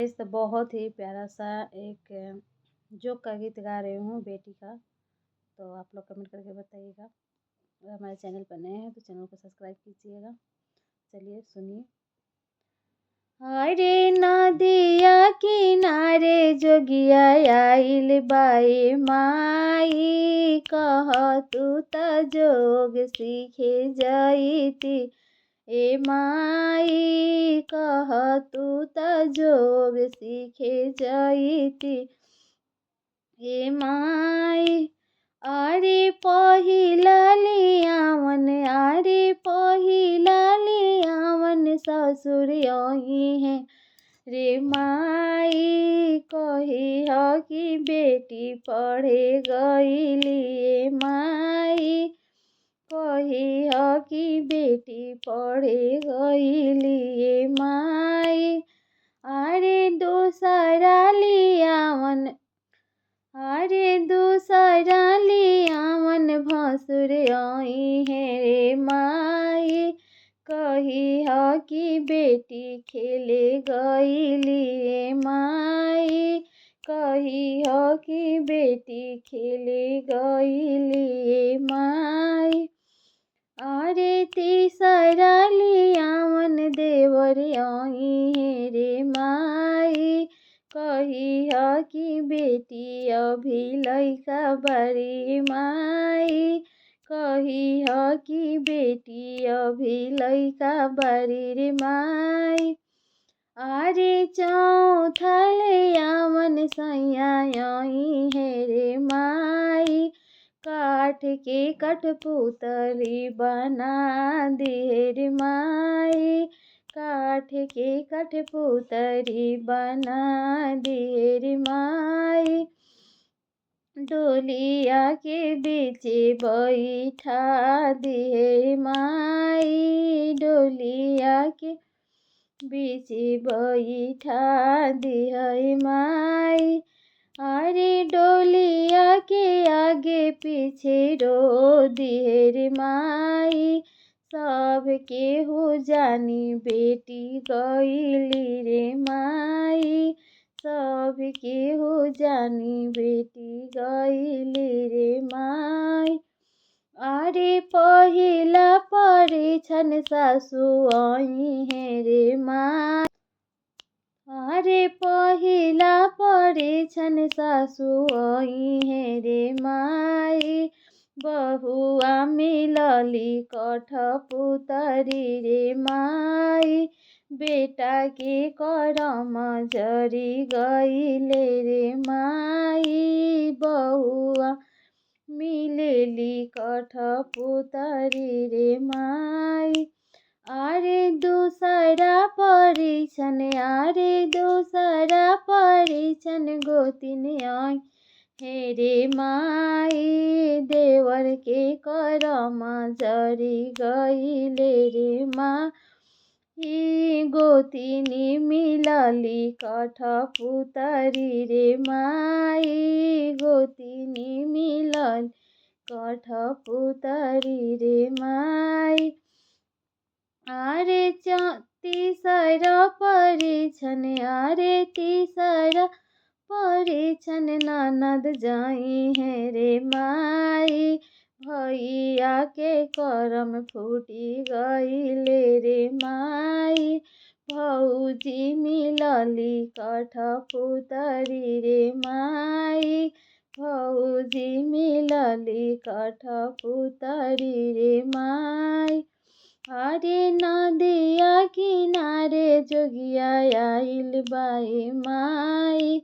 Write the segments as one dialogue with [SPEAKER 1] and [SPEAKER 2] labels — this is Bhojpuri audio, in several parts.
[SPEAKER 1] इस तो बहुत ही प्यारा सा एक जोक का गीत गा रही हूँ बेटी का। तो आप लोग कमेंट करके बताइएगा। अगर हमारे चैनल पर नए हैं तो चैनल को सब्सक्राइब कीजिएगा। चलिए सुनिए। अरे नदिया किनारे जोगिया आइल बाई माई, कह तू त जोग सीखे जईती। ए माई कह तू त जोग सीखे जईती। ए माई अरे पहिला लियावन, अरे पहिला लियावन ससुर यही है। रे माई कही ह कि बेटी पढ़े गईली। माई कही ह कि बेटी पढ़े गईली। माई अरे दूसरा लियावन, अरे दूसरा लियावन भसुर आई है। रे माई कही ह कि बेटी खेले गईली। माई कही ह कि बेटी खेले गईली। माई अरे तीसरा लियावन देवर आई है। रे माई कही ह कि बेटी अभी लइका बड़ी। माई कही ह कि बेटी अभी लइका बड़ी। रे माई अरे चौथा लियावन सैया आई है। रे माई काठ के कठपुतली बना दे। रे माई काठ के कठपुतली बना दे। रे माई डोलिया के बीच बैठा दे। माई डोलिया के बीच बैठा दे। माई अरे डोलिया के आगे पीछे रो दिए। रे माई सब केहू जानी बेटी गईली। रे माई सब केहू जानी बेटी गईली। रे माई अरे पहिला परीक्षण सासु आई है। रे माई अरे पहिला परीक्षण सासु आई है। रे माई बहुआ मिलली कठपुतरी। रे माई बेटा के करम जरी गईले। रे माई बहुआ मिलेली कठपुतरी। रे माई अरे दूसरा परीक्षण, अरे दूसरा परीक्षण गोतिन आई हे। रे माई देवर के करम जरी गईले। रे माई गोतिनी मिलली कठपुतरी। रे माई गोतिनी मिलली कठपुतरी। रे माई अरे तीसरा परीक्षण, अरे तीसरा परीक्षण ननद जाई है। रे माई भैया के करम फूटी गईले। रे माई भौजी मिलली कठपुतरी। रे माई भौजी मिलली कठपुतरी। रे माई अरे नदिया किनारे जोगिया आइल बाई माई,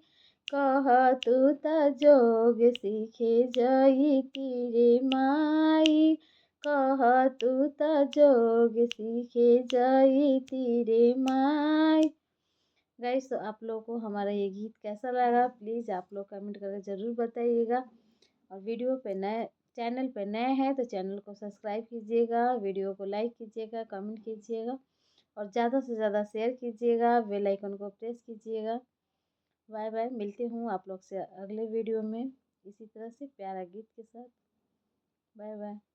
[SPEAKER 1] कह तू त जोग सीखे जईती। रे माई कह तू त जोग सीखे जईती। रे माई गाइस, तो आप लोगों को हमारा ये गीत कैसा लगा प्लीज़ आप लोग कमेंट करके ज़रूर बताइएगा। और वीडियो पे नए चैनल पे नए हैं तो चैनल को सब्सक्राइब कीजिएगा, वीडियो को लाइक कीजिएगा, कमेंट कीजिएगा और ज़्यादा से ज़्यादा शेयर कीजिएगा, बेल आइकन को प्रेस कीजिएगा। बाय बाय, मिलती हूँ आप लोग से अगले वीडियो में इसी तरह से प्यारा गीत के साथ। Bye by.